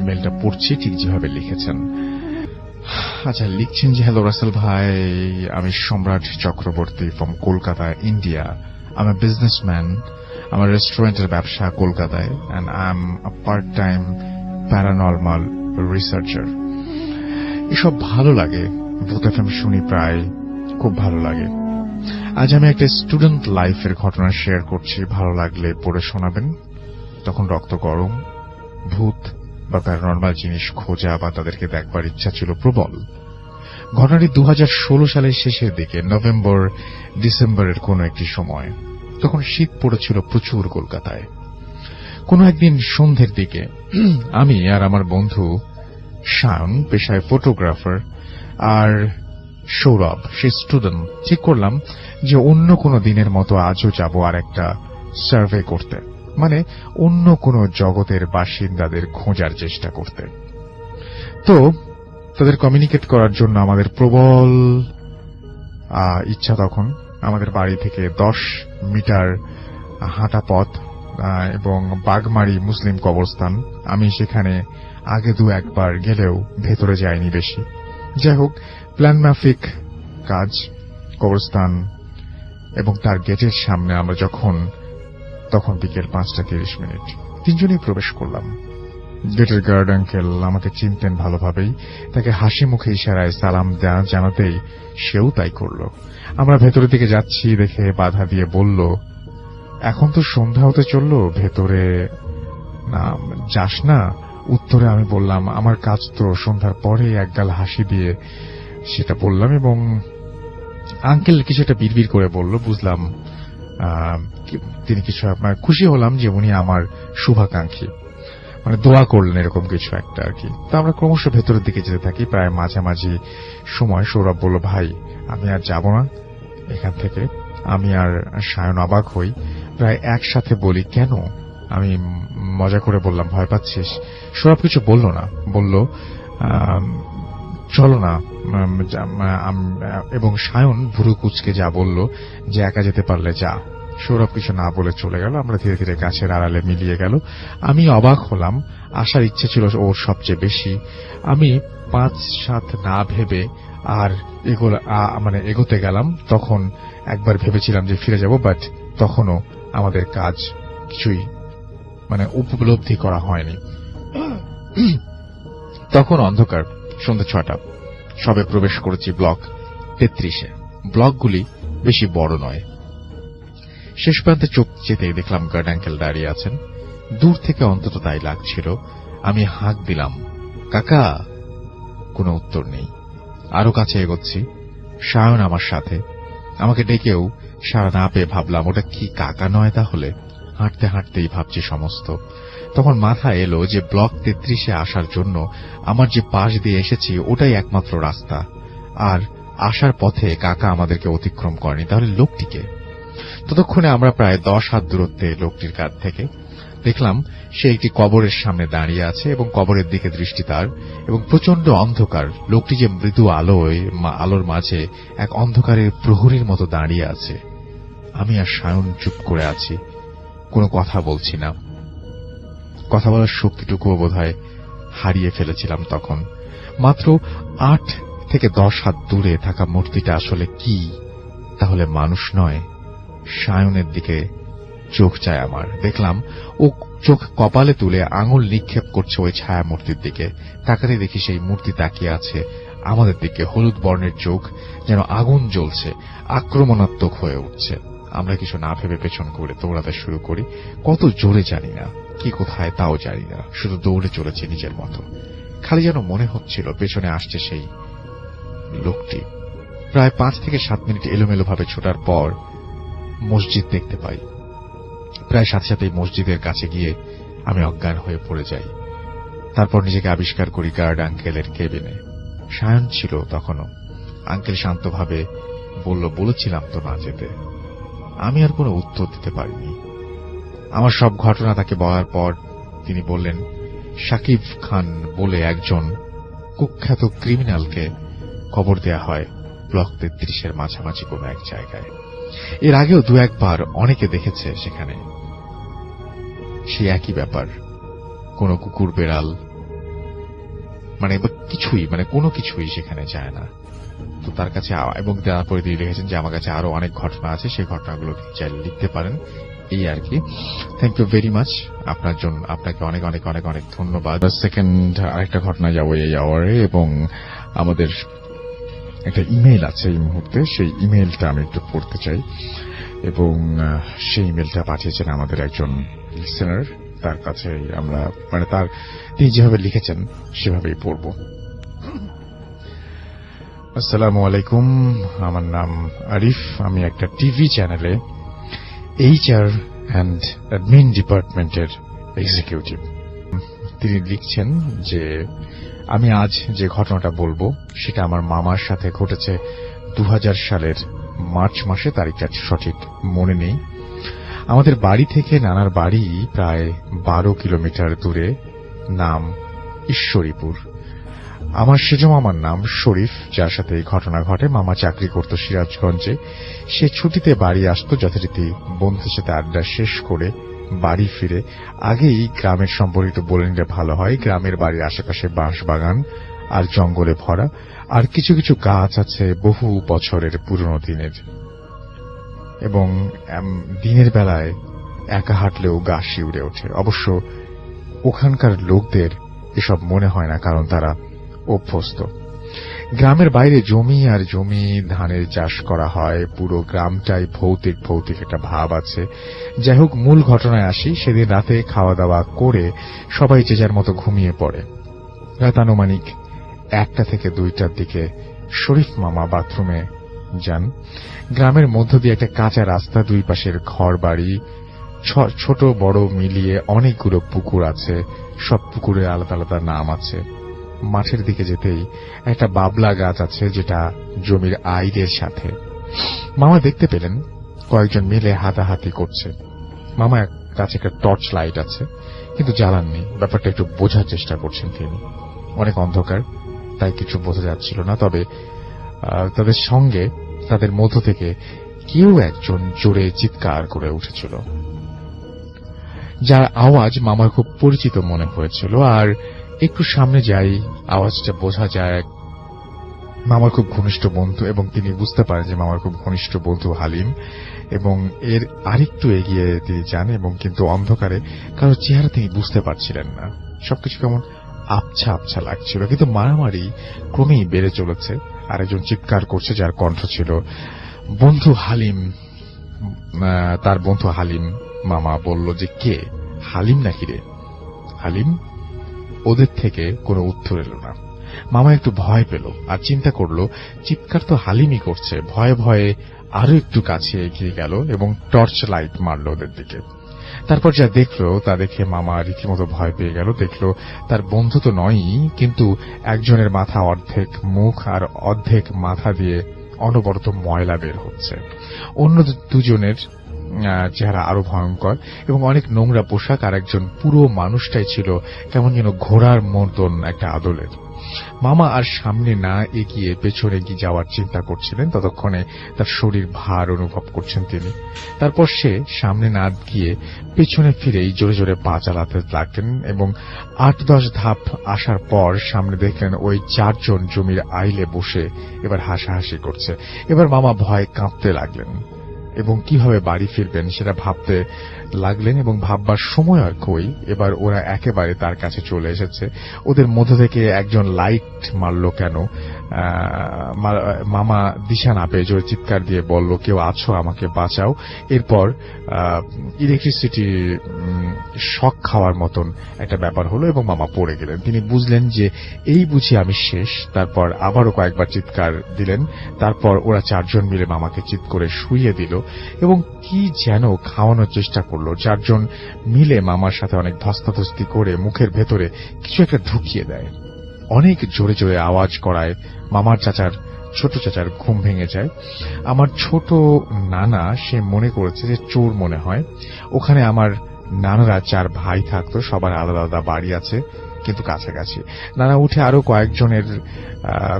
মেলটা পড়ছি ঠিক যেভাবে লিখেছেন। আচ্ছা, লিখছেন যে, হ্যালো রাসেল ভাই, আমি সম্রাট Chakraborty from Kolkata, India. I M a businessman. আমার রেস্টুরেন্টের ব্যবসা কলকাতায়, and I am a part time paranormal researcher. এসব ভালো লাগে, ভূত এফএম শুনি প্রায়, খুব ভালো লাগে। আজ আমি একটা স্টুডেন্ট লাইফের ঘটনা শেয়ার করছি, ভালো লাগলে পড়ে শোনাবেন। তখন রক্ত গরম, ভূত বা প্যারানর্মাল জিনিস খোঁজা বা তাদেরকে দেখবার ইচ্ছা ছিল প্রবল। ঘটনাটি 2016 সালের শেষের দিকে, নভেম্বর ডিসেম্বরের কোন একটি সময়। তখন শীত পড়েছিল প্রচুর কলকাতায়। কোন একদিন সন্ধ্যের দিকে আমি আর আমার বন্ধু শায়ন, পেশায় ফটোগ্রাফার, আর সৌরভ, সে স্টুডেন্ট, ঠিক করলাম যে অন্য কোন দিনের মতো আজও যাব আর একটা সার্ভে করতে, মানে অন্য কোন জগতের বাসিন্দাদের খোঁজার চেষ্টা করতে। তো তাদের কমিউনিকেট করার জন্য আমাদের প্রবল ইচ্ছা। তখন আমাদের বাড়ি থেকে 10 মিটার হাঁটা পথ এবং বাগমারি মুসলিম কবরস্থান। আমি সেখানে আগে 2-1 বার গেলেও ভেতরে যাইনি বেশি। যাই হোক, প্ল্যান মাফিক কাজ, কবরস্থান এবং তার গেটের সামনে আমরা তখন বিকেল 5:30। তিনজনেই প্রবেশ করলাম। গেটের গার্ড আঙ্কেল আমাকে চিনতেন ভালোভাবেই। তাকে হাসি মুখে ইশারায় সালাম জানাতেই সেও তাই করল। আমরা ভেতরের দিকে যাচ্ছি দেখে বাধা দিয়ে বলল, এখন তো সন্ধ্যা হতে চলল, ভেতরে না যাস না? উত্তরে আমি বললাম, আমার কাজ তো সন্ধ্যার পরে। একগাল হাসি দিয়ে সেটা বললাম এবং আঙ্কেল কিছু একটা বিড়বিড় করে বলল। বুঝলাম তিনি কিছু, খুশি হলাম যে উনি আমার শুভাকাঙ্ক্ষী, মানে দোয়া করলেন এরকম কিছু একটা আর কি। তো আমরা ক্রমশ ভেতরের দিকে যেতে থাকি। প্রায় মাঝামাঝি সময় সৌরভ বলল, ভাই আমি আর যাব না এখান থেকে। আমি আর শায়ন অবাক হই, প্রায় একসাথে বলি, কেন? আমি মজা করে বললাম, ভয় পাচ্ছিস? সৌরভ কিছু বলল না, বলল চলো না। এবং শায়ন ভুরু কুচকে যা বলল যে একা যেতে পারলে যা। সৌরভ কিছু না বলে চলে গেল। আমরা ধীরে ধীরে গাছের আড়ালে মিলিয়ে গেল। আমি অবাক হলাম, আসার ইচ্ছে ছিল ওর সবচেয়ে বেশি। আমি 5-7 না ভেবে আর এগোতে গেলাম। তখন একবার ভেবেছিলাম যে ফিরে যাব, বাট তখনও আমাদের কাজ কিছুই উপলব্ধি করা হয়নি। তখন অন্ধকার, সন্ধ্যা 6টা। সবে প্রবেশ করেছি ব্লক 33-এ। ব্লকগুলি বেশি বড় নয়। শেষ প্রান্তে চোখ যেতেই দেখলাম গার্ড আঙ্কেল দাঁড়িয়ে আছেন। দূর থেকে অন্তত তাই লাগছিল। আমি হাঁক দিলাম, কাকা। কোনো উত্তর নেই। আরো কাছে এগোচ্ছি, শায়ন আমার সাথে। আমাকে ডেকেও সাড়া না পেয়ে ভাবলাম, ওটা কি কাকা নয় তাহলে? হাঁটতে হাঁটতেই ভাবছি সমস্ত। তখন মাথায় এলো যে ব্লক 33-এ আসার জন্য আমার যে পাশ দিয়ে এসেছি ওটাই একমাত্র রাস্তা, আর আসার পথে কাকা আমাদেরকে অতিক্রম করেনি। তাহলে লোকটিকে? ততক্ষণে আমরা প্রায় 10 হাত দূরত্বে লোকটির কাছ থেকে দেখলাম সে একটি কবরের সামনে দাঁড়িয়ে আছে এবং কবরের দিকে দৃষ্টি তার, এবং প্রচন্ড অন্ধকার। লোকটি যে মৃদু আলোর মাঝে এক অন্ধকারের প্রহরীর মতো দাঁড়িয়ে আছে। আমি আর শায়ন চুপ করে আছি, কোনো কথা বলছি না। কথা বলার শক্তিটুকুও বোধহয় হারিয়ে ফেলেছিলাম তখন। মাত্র 8 থেকে 10 হাত দূরে থাকা মূর্তিটা আসলে কি? তাহলে মানুষ নয়? শায়নের দিকে চোখ চায় আমার। দেখলাম ও চোখ কপালে তুলে আঙুল নিক্ষেপ করছে ওই ছায়া মূর্তির দিকে। তাকাতে দেখি সেই মূর্তি তাকিয়ে আছে আমাদের দিকে। হলুদ বর্ণের চোখ, যেন আগুন জ্বলছে, আক্রমণাত্মক হয়ে উঠছে। আমরা কিছু না ভেবে পেছন করে দৌড়াতে শুরু করি। কত জোরে জানি না, কি কোথায় তাও জানি না, শুধু দৌড়ে চলেছে নিজের মতো। খালি যেন মনে হচ্ছিল পেছনে আসছে সেই লোকটি। প্রায় 5 থেকে 7 মিনিট এলোমেলো ভাবে ছোটার পর মসজিদ দেখতে পাই। প্রায় সাথে সাথেই মসজিদের কাছে গিয়ে আমি অজ্ঞান হয়ে পড়ে যাই। তারপর নিজেকে আবিষ্কার করি গার্ড আঙ্কেলের কেবিনে। শায়ন ছিল তখনও। আঙ্কেল শান্তভাবে বলেছিলাম তো না যেতে। আমি আর কোনো উত্তর দিতে পারিনি। আমার সব ঘটনা তাকে বলার পর তিনি বললেন, শাকিব খান বলে একজন কুখ্যাত ক্রিমিনালকে খবর দেয়া হয় ব্লক 33-এর মাঝামাঝি কোনো এক জায়গায়। এর আগেও 2-1 বার অনেকে দেখেছে সেখানে সেই একই ব্যাপার। কোনো কুকুর বেড়াল কিছুই কোনো কিছুই সেখানে যায় না। তো তার কাছে এবং তারপরে তিনি লিখেছেন যে আমার কাছে আরো অনেক ঘটনা আছে, সেই ঘটনাগুলো চাইলে লিখতে পারেন, এই আর কি। থ্যাংক ইউ ভেরি মাচ আপনার জন্য, আপনাকে অনেক অনেক অনেক অনেক ধন্যবাদ। সেকেন্ড আরেকটা ঘটনা যাবো এই আওয়ারে, এবং আমাদের একটা ইমেইল আছে এই মুহূর্তে, সেই ইমেইলটা আমি একটু পড়তে চাই। এবং সেই ইমেইলটা পাঠিয়েছেন আমাদের একজন লিসেনার, তার কাছে আমরা তার তিনি যেভাবে লিখেছেন সেভাবেই পড়ব। আসসালামু আলাইকুম, আমার নাম আরিফ, আমি একটা টিভি চ্যানেলে HR অ্যান্ড অ্যাডমিন ডিপার্টমেন্টের এক্সিকিউটিভ। তিনি লিখছেন যে আমি আজ যে ঘটনাটা বলবো সেটা আমার মামার সাথে ঘটেছে 2000 সালের মার্চ মাসে, তারিখটা সঠিক মনে নেই। আমাদের বাড়ি থেকে নানার বাড়ি প্রায় 12 কিলোমিটার দূরে, নাম ঈশ্বরীপুর। আমার সেজ মামার নাম শরীফ, যার সাথে এই ঘটনা ঘটে। মামা চাকরি করত সিরাজগঞ্জে। সে ছুটিতে বাড়ি আসতো যথারীতি বন্ধুদের সাথে আড্ডা শেষ করে বাড়ি ফিরে। আগেই গ্রামের সম্পর্কিত বলে নিলে ভালো হয়, গ্রামের বাড়ির আশেপাশে বাঁশ বাগান আর জঙ্গলে ভরা, আর কিছু কিছু গাছ আছে বহু বছরের পুরনো দিনের, এবং দিনের বেলায় একা হাঁটলেও গা শিউরে ওঠে। অবশ্য ওখানকার লোকদের এসব মনে হয় না, কারণ তারা অভ্যস্ত। গ্রামের বাইরে জমি আর জমি ধানের চাষ করা হয়, পুরো গ্রামটাই ভৌতিক ভৌতিক একটা ভাব আছে। যাই হোক, মূল ঘটনায় আসি। সেদিন রাতে খাওয়া দাওয়া করে সবাই যে যার মতো ঘুমিয়ে পড়ে। রাত আনুমানিক 1টা থেকে 2টার দিকে শরীফ মামা বাথরুমে যান। গ্রামের মধ্য দিয়ে একটা কাঁচা রাস্তা, দুই পাশের ঘর বাড়ি, ছোট বড় মিলিয়ে অনেকগুলো পুকুর আছে, সব পুকুরের আলাদা আলাদা নাম আছে। মাঠের দিকে যেতেই একটা বাবলা গাছ আছে, যেটা জমির আইলের সাথে। মামা দেখতে পেলেন কয়েকজন মিলে হাতাহাতি করছে। মামার কাছে একটা টর্চ লাইট আছে, কিন্তু জ্বালাননি। ব্যাপারটা একটু বোঝার চেষ্টা করছেন তিনি। অনেক অন্ধকার, তাই কিছু বোঝা যাচ্ছিল না। তবে তাদের সঙ্গে, তাদের মধ্য থেকে কেউ একজন জোরে চিৎকার করে উঠেছিল, যার আওয়াজ মামার খুব পরিচিত মনে হয়েছিল। আর একটু সামনে যাই, আওয়াজটা বোঝা যায় মামার খুব ঘনিষ্ঠ বন্ধু, এবং তিনি বুঝতে পারেন যে মামার খুব ঘনিষ্ঠ বন্ধু হালিম। এবং এর আরেকটু এগিয়ে তিনি যান, এবং কিন্তু অন্ধকারে কারো চেহারা তিনি বুঝতে পারছিলেন না। সবকিছু কেমন আবছা আবছা লাগছিল, কিন্তু মারামারি ক্রমেই বেড়ে চলেছে। আরেকজন চিৎকার করছে, যার কণ্ঠ ছিল বন্ধু হালিম। তার বন্ধু হালিম। মামা বলল যে কে, হালিম নাকি রে? হালিম। ওদের থেকে কোনো উত্তর এলো না। মামা একটু ভয় পেল, আর চিন্তা করল চিৎকার তো হালিমই করছে। ভয়ে ভয়ে আরো একটু কাছে এগিয়ে গেল এবং টর্চ লাইট মারল ওদের দিকে। তারপর যা দেখল তা দেখে মামা রীতিমতো ভয় পেয়ে গেল। দেখল তার বন্ধু তো নয়ই, কিন্তু একজনের মাথা অর্ধেক মুখ আর অর্ধেক মাথা দিয়ে অনবরত ময়লা বের হচ্ছে। অন্য দুজনের চেহারা আরো ভয়ঙ্কর এবং অনেক নোংরা পোশাক, আর একজন পুরো মানুষটাই ছিল কেমন যেন ঘোড়ার মতন একটা আদলের। মামা আর সামনে না এগিয়ে পেছনে গিয়ে যাওয়ার চিন্তা করছিলেন, ততক্ষণে তার শরীর ভার অনুভব করছেন তিনি। তারপর সে সামনে না গিয়ে পেছনে ফিরেই জোরে জোরে পা চালাতে লাগলেন, এবং 8-10 ধাপ আসার পর সামনে দেখলেন ওই 4 জন জমির আইলে বসে এবার হাসাহাসি করছে। এবার মামা ভয়ে কাঁপতে লাগলেন এবং কিভাবে বাড়ি ফিরবেন সেটা ভাবতে লাগলেন, এবং ভাববার সময় আর কই। এবার ওরা একেবারে তার কাছে চলে এসেছে। ওদের মধ্য থেকে একজন লাইট মারল কেন, মামা দিশা না পেয়ে জোরে চিৎকার দিয়ে বলল, কেউ আছো, আমাকে বাঁচাও। এরপর ইলেকট্রিসিটি শক খাওয়ার মতন একটা ব্যাপার হলো এবং মামা পড়ে গেলেন। তিনি বুঝলেন যে এই বুঝি আমি শেষ। তারপর আবারও কয়েকবার চিৎকার দিলেন। তারপর ওরা 4 জন মিলে মামাকে চিৎ করে শুইয়ে দিল এবং কি যেন খাওয়ানোর চেষ্টা করলো। 4 জন মিলে মামার সাথে অনেক ধস্তাধস্তি করে মুখের ভেতরে কিছু একটা ঢুকিয়ে দেয়। অনেক জোরে জোরে আওয়াজ করায় মামার ছোট চাচার ঘুম ভেঙে যায়। আমার ছোট নানা, সে মনে করেছে যে চোর মনে হয়। ওখানে আমার নানারা 4 ভাই থাকতো, সবার আলাদা আলাদা বাড়ি আছে কিন্তু কাছাকাছি। নানা উঠে আরো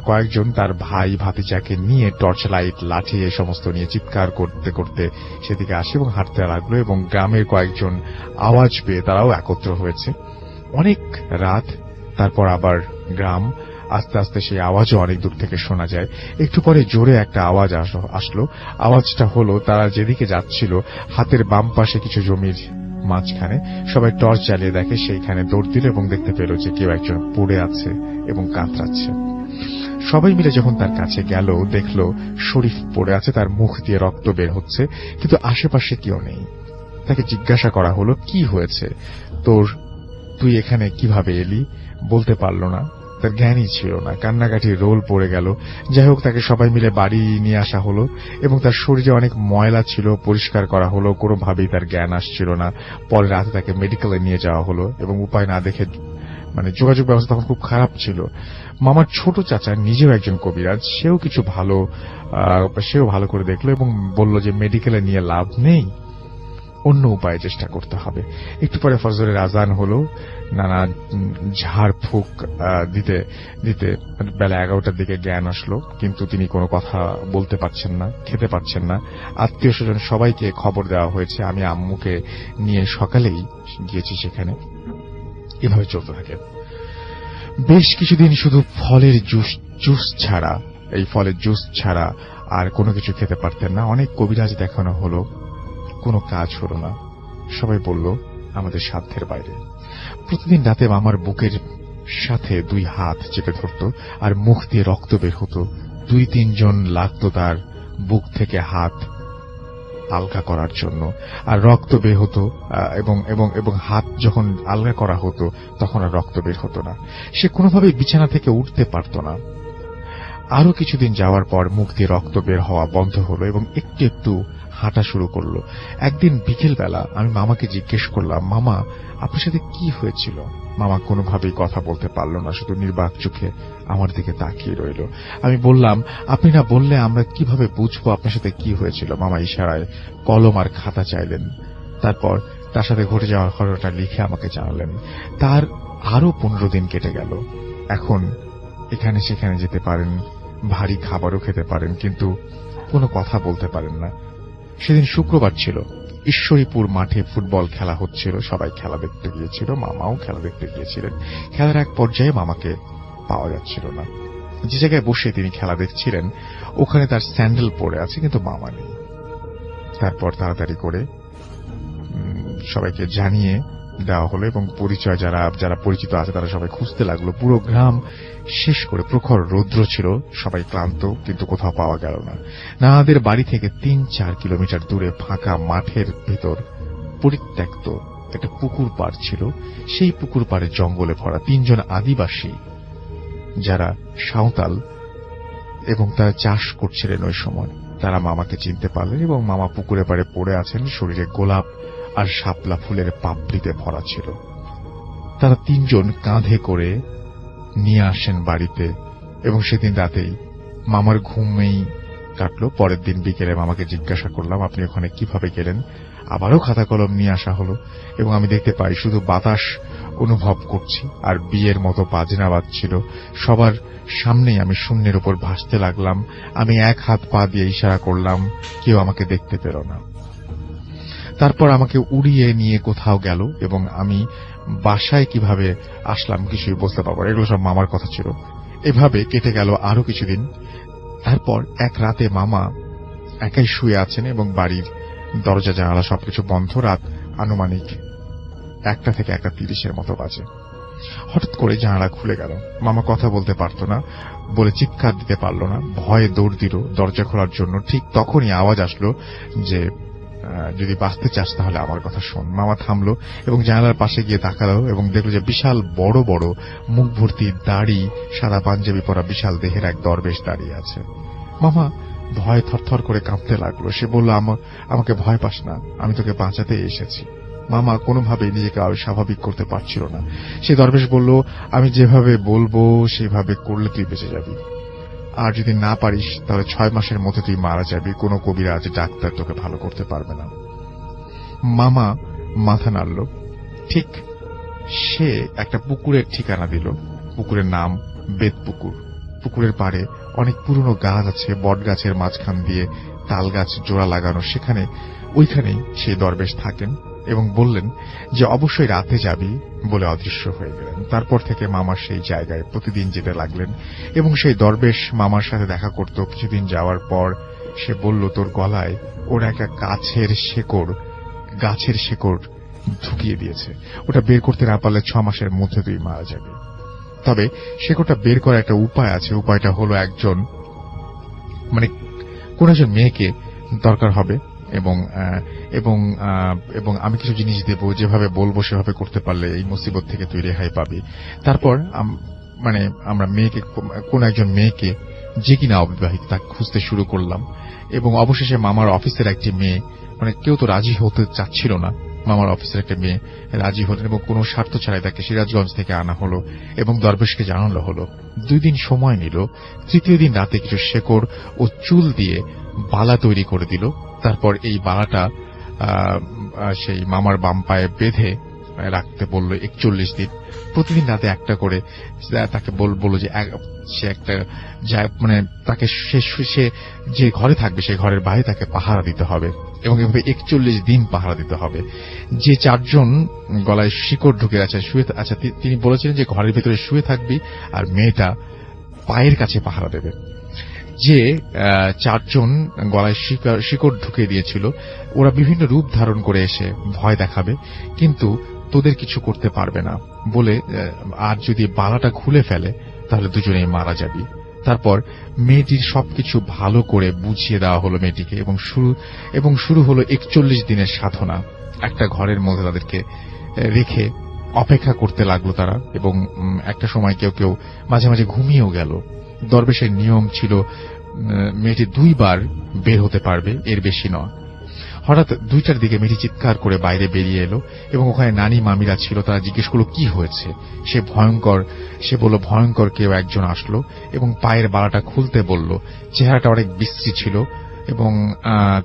কয়েকজন তার ভাই ভাতিজাকে নিয়ে টর্চ লাইট, লাঠি এ সমস্ত নিয়ে চিৎকার করতে করতে সেদিকে আসে এবং হাঁটতে লাগলো, এবং গ্রামের কয়েকজন আওয়াজ পেয়ে তারাও একত্র হয়েছে। অনেক রাত, তারপর আবার গ্রাম, আস্তে আস্তে সেই আওয়াজও অনেক দূর থেকে শোনা যায়। একটু পরে জোরে একটা আওয়াজ আসলো। আওয়াজটা হলো তারা যেদিকে যাচ্ছিল হাতের বাম পাশে কিছু জমির মাঝখানে সবাই টর্চ জ্বালিয়ে দেখে, সেইখানে দৌড় দিল এবং দেখতে পেল যে কেউ একজন পড়ে আছে এবং কাতরাচ্ছে। সবাই মিলে যখন তার কাছে গেল, দেখলো শরীফ পড়ে আছে, তার মুখ দিয়ে রক্ত বের হচ্ছে, কিন্তু আশেপাশে কেউ নেই। তাকে জিজ্ঞাসা করা হলো, কি হয়েছে তোর, তুই এখানে কিভাবে এলি? বলতে পারল না, তার জ্ঞানই ছিল না, কান্নাকাটির রোল পড়ে গেল। যাই হোক, তাকে সবাই মিলে বাড়ি নিয়ে আসা হলো এবং তার শরীরে অনেক ময়লা ছিল, পরিষ্কার করা হলো, কোনোভাবেই তার জ্ঞান আসছিল না। পরে রাতে তাকে মেডিকেলে নিয়ে যাওয়া হলো এবং উপায় না দেখে, যোগাযোগ ব্যবস্থা তখন খুব খারাপ ছিল। মামার ছোট চাচা নিজেও একজন কবিরাজ, সেও ভালো করে দেখলো এবং বলল যে মেডিকেলে নিয়ে লাভ নেই, অন্য উপায়ে চেষ্টা করতে হবে। একটু পরে ফজরের আজান হলো। নানা ঝাড়ফুঁক দিতে দিতে বেলা 11টার দিকে জ্ঞান আসলো, কিন্তু তিনি কোনো কথা বলতে পারছেন না, খেতে পারছেন না। আত্মীয় স্বজন সবাইকে খবর দেওয়া হয়েছে। আমি আম্মুকে নিয়ে সকালেই গিয়েছি সেখানে। এভাবে চলতে থাকে বেশ কিছুদিন। শুধু ফলের জুস ছাড়া আর কোনো কিছু খেতে পারতেন না। অনেক কবিরাজ দেখানো হলো, কোনো কাজ হলো না। সবাই বলল আমাদের সাধ্যের বাইরে। প্রতিদিন রাতে মামার বুকের সাথে 2 হাত চেপে ধরত আর মুখ দিয়ে রক্ত বের হতো। 2-3 জন লাগতো তার বুক থেকে হাত আলগা করার জন্য, আর রক্ত বের হতো এবং হাত যখন আলগা করা হতো তখন আর রক্ত বের হতো না। সে কোনোভাবেই বিছানা থেকে উঠতে পারত না। আরো কিছুদিন যাওয়ার পর মুখ দিয়ে রক্ত বের হওয়া বন্ধ হলো এবং একটু একটু হাঁটা শুরু করলো। একদিন বিকেলবেলা আমি মামাকে জিজ্ঞেস করলাম, মামা আপনার সাথে কি হয়েছিল? মামা কোনোভাবেই কথা বলতে পারল না, শুধু নির্বাক চোখে আমার দিকে তাকিয়ে রইল। আমি বললাম, আপনি না বললে আমরা কিভাবে বুঝবো আপনার সাথে কি হয়েছিল? মামা ইশারায় কলম আর খাতা চাইলেন। তারপর তার সাথে ঘটে যাওয়ার ঘটনাটা লিখে আমাকে জানালেন। তার আরো 15 দিন কেটে গেল। এখন এখানে সেখানে যেতে পারেন, ভারী খাবারও খেতে পারেন, কিন্তু কোনো কথা বলতে পারেন না। সেদিন শুক্রবার ছিল, ঈশ্বরীপুর মাঠে ফুটবল খেলা হচ্ছিল। সবাই খেলা দেখতে গিয়েছিল, মামাও খেলা দেখতে গিয়েছিলেন। খেলার এক পর্যায়ে মামাকে পাওয়া যাচ্ছিল না। যে জায়গায় বসে তিনি খেলা দেখছিলেন ওখানে তার স্যান্ডেল পড়ে আছে, কিন্তু মামা নেই। তারপর তাড়াতাড়ি করে সবাইকে জানিয়ে দেওয়া হলো এবং পরিচয় যারা পরিচিত আছে তারা সবাই খুঁজতে লাগলো। পুরো গ্রাম শেষ করে প্রখর রৌদ্র ছিল, সবাই ক্লান্ত, কিন্তু কোথাও পাওয়া গেল না। নানাদের বাড়ি থেকে 3-4 কিলোমিটার দূরে ফাঁকা মাঠের ভেতর পরিত্যক্ত একটা পুকুর পাড় ছিল। সেই পুকুর পাড়ে জঙ্গলে ভরা 3 জন আদিবাসী, যারা সাঁওতাল এবং তারা চাষ করছিলেন ওই সময়, তারা মামাকে চিনতে পারলেন এবং মামা পুকুরে পাড়ে পড়ে আছেন, শরীরে গোলাপ আর শাপলা ফুলের পাপড়িতে ভরা ছিল। তারা 3 জন কাঁধে করে নিয়ে আসেন বাড়িতে এবং সেদিন রাতেই মামার ঘুমেই কাটলো। পরের দিন বিকেলে মামাকে জিজ্ঞাসা করলাম, আপনি ওখানে কিভাবে গেলেন? আবারও খাতা কলম নিয়ে আসা হলো এবং আমি দেখতে পাই শুধু বাতাস অনুভব করছি আর বিয়ের মতো বাজনা বাজছিল। সবার সামনেই আমি শূন্যের উপর ভাসতে লাগলাম। আমি 1 হাত পা দিয়ে ইশারা করলাম, কেউ আমাকে দেখতে পেল না। তারপর আমাকে উড়িয়ে নিয়ে কোথাও গেল এবং আমি বাসায় কিভাবে আসলাম কিছুই বুঝতে পারবো। এগুলো সব মামার কথা ছিল। এভাবে কেটে গেল আরো কিছুদিন। তারপর এক রাতে মামা একাই শুয়ে আছেন এবং বাড়ির দরজা জানালা সবকিছু বন্ধ। রাত আনুমানিক 1টা থেকে 1:30 মতো বাজে। হঠাৎ করে জানালা খুলে গেল। মামা কথা বলতে পারত না বলে চিৎকার দিতে পারল না, ভয়ে দৌড় দিল দরজা খোলার জন্য। ঠিক তখনই আওয়াজ আসলো যে, যদি বাঁচতে চাস তাহলে আমার কথা শোন। মামা থামলো এবং জানালার পাশে গিয়ে তাকালো এবং দেখলো যে বিশাল বড় বড় মুখ ভর্তি দাড়ি, সাদা পাঞ্জাবি পরা বিশাল দেহের এক দরবেশ দাঁড়িয়ে আছে। মামা ভয়ে থরথর করে কাঁপতে লাগলো। সে বলল, আমাকে ভয় পাস না, আমি তোকে বাঁচাতে এসেছি। মামা কোনোভাবেই নিজেকে আরো স্বাভাবিক করতে পারছিল না। সে দরবেশ বলল, আমি যেভাবে বলবো সেভাবে করলে তুই বেঁচে যাবি, আর যদি না পারিস তাহলে 6 মাসের মধ্যে তুই মারা যাবি। কোনো কবিরাজ ডাক্তার তোকে ভালো করতে পারবে না। মামা মাথা নাড়ল। ঠিক সে একটা পুকুরের ঠিকানা দিল। পুকুরের নাম বেদপুকুর। পুকুরের পাড়ে অনেক পুরনো গাছ আছে, বট গাছের মাঝখান দিয়ে তাল গাছ জোড়া লাগানো। ওইখানেই সেই দরবেশ থাকেন। এবং বললেন যে অবশ্যই রাতে যাবি বলে অদৃশ্য হয়ে গেলেন। তারপর থেকে মামার সেই জায়গায় প্রতিদিন যেতে লাগলেন এবং সেই দরবেশ মামার সাথে দেখা করত। কিছুদিন যাওয়ার পর সে বলল, তোর গলায় ওর একটা গাছের শেকড় ঢুকিয়ে দিয়েছে, ওটা বের করতে না পারলে 6 মাসের মধ্যে তুই মারা যাবি। তবে শেকড়টা বের করার একটা উপায় আছে। উপায়টা হলো কোন একজন মেয়েকে দরকার হবে এবং এবং এবং আমি কিছু জিনিস দেব, যেভাবে বলবো সেভাবে করতে পারলে এই মুসিবত থেকে তুই রেহাই পাবি। তারপর আমরা কোন একজন মেয়েকে যে কিনা অবিবাহিত তাকে খুঁজতে শুরু করলাম এবং অবশেষে মামার অফিসের একটি মেয়ে, কেউ তো রাজি হতে চাচ্ছিল না, মামার অফিসের একটা মেয়ে রাজি হলেন এবং কোনো স্বার্থ ছাড়াই তাকে সিরাজগঞ্জ থেকে আনা হলো এবং দরবেশকে জানানো হলো। 2 দিন সময় নিল। 3য় দিন রাতে কিছু শেকড় ও চুল দিয়ে বালা তৈরি করে দিল। তারপর এই বালাটা সেই মামার বাম পায়ে বেঁধে রাখতে বলল 41 দিন। প্রতিদিন রাতে একটা করে তাকে বলল যে সে একটা তাকে সে যে ঘরে থাকবে সেই ঘরের বাইরে তাকে পাহারা দিতে হবে এবং এভাবে 41 দিন পাহারা দিতে হবে। যে 4 জন গলায় শিকড় ঢুকে আছে তিনি বলেছিলেন যে ঘরের ভিতরে শুয়ে থাকবি আর মেয়েটা পায়ের কাছে পাহারা দেবে। যে 4 জন গলায় শিকড় ঢুকে দিয়েছিল ওরা বিভিন্ন রূপ ধারণ করে এসে ভয় দেখাবে, কিন্তু তোদের কিছু করতে পারবে না বলে, আর যদি বালাটা খুলে ফেলে তাহলে দুজনেই মারা যাবি। তারপর মেয়েটির সবকিছু ভালো করে বুঝিয়ে দেওয়া হলো মেয়েটিকে এবং শুরু হলো 41 দিনের সাধনা। একটা ঘরের মধ্যে তাদেরকে রেখে অপেক্ষা করতে লাগলো তারা এবং একটা সময় কেউ কেউ মাঝে মাঝে ঘুমিয়েও গেল। দরবেশের নিয়ম ছিল মেয়েটি 2 বার বের হতে পারবে, এর বেশি নয়। হঠাৎ 2টার দিকে মেয়েটি চিৎকার করে বাইরে বেরিয়ে এলো এবং ওখানে নানি মামিরা ছিল। তারা জিজ্ঞেস করলো কি হয়েছে। সে বলল ভয়ঙ্কর কেউ একজন আসলো এবং পায়ের বালাটা খুলতে বলল। চেহারাটা অনেক বিশ্রী ছিল এবং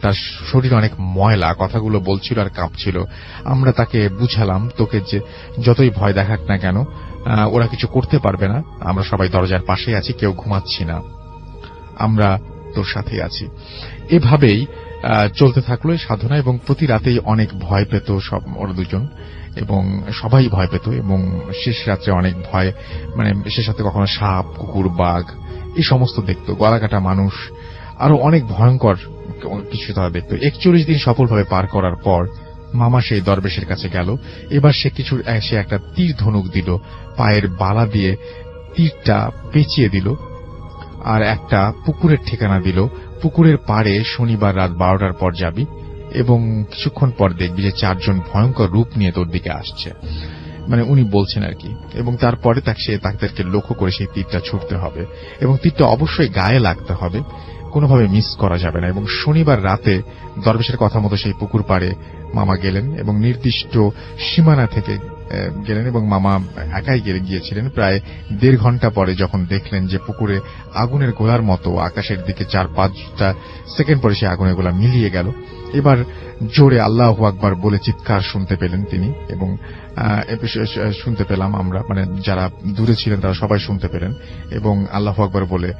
তার শরীর অনেক ময়লা, কথাগুলো বলছিল আর কাঁপছিল। আমরা তাকে বুঝালাম, তোকে যে যতই ভয় দেখাক না কেন ওরা কিছু করতে পারবে না, আমরা সবাই দরজার পাশে আছি, কেউ ঘুমাচ্ছি না, আমরা তোর সাথে আছি। এভাবেই চলতে থাকলো এই সাধনা এবং প্রতি রাতেই অনেক ভয় পেত ওরা দুজন এবং সবাই ভয় পেত এবং শেষ রাত্রে অনেক ভয়, শেষ রাতে কখনো সাপ, কুকুর, বাঘ এই সমস্ত দেখতো, গলাকাটা মানুষ, আরো অনেক ভয়ঙ্কর কিছু তারা দেখতো। 41 দিন সফলভাবে পার করার পর মামা সেই দরবেশের কাছে গেল। এবার সে একটা তীর ধনুক দিল, পায়ের বালা দিয়ে তীরটা পেঁচিয়ে দিল আর একটা পুকুরের ঠিকানা দিল। পুকুরের পাড়ে শনিবার রাত 12টার পর যাবি এবং কিছুক্ষণ পর দেখবি যে 4 জন ভয়ঙ্কর রূপ নিয়ে তোর দিকে আসছে, উনি বলছেন আর কি। এবং তারপরে তাদেরকে লক্ষ্য করে সেই তীরটা ছুটতে হবে এবং তীরটা অবশ্যই গায়ে লাগতে হবে, কোনোভাবে মিস করা যাবে না। এবং শনিবার রাতে দরবেশের কথা মতো সেই পুকুর পাড়ে মামা গেলেন এবং নির্দিষ্ট সীমানা থেকে গেলেন এবং মামা একাই গিয়েছিলেন। প্রায় 1.5 ঘন্টা পরে যখন দেখলেন যে পুকুরে আগুনের গোলার মতো আকাশের দিকে 4-5টা সেকেন্ড পরে সেই আগুনের গোলা মিলিয়ে গেল। এবার জোরে আল্লাহু আকবার বলে চিৎকার শুনতে পেলেন তিনি এবং শুনতে পেলাম আমরা, যারা দূরে ছিলেন তারা সবাই শুনতে পেলেন এবং আল্লাহু আকবার বলে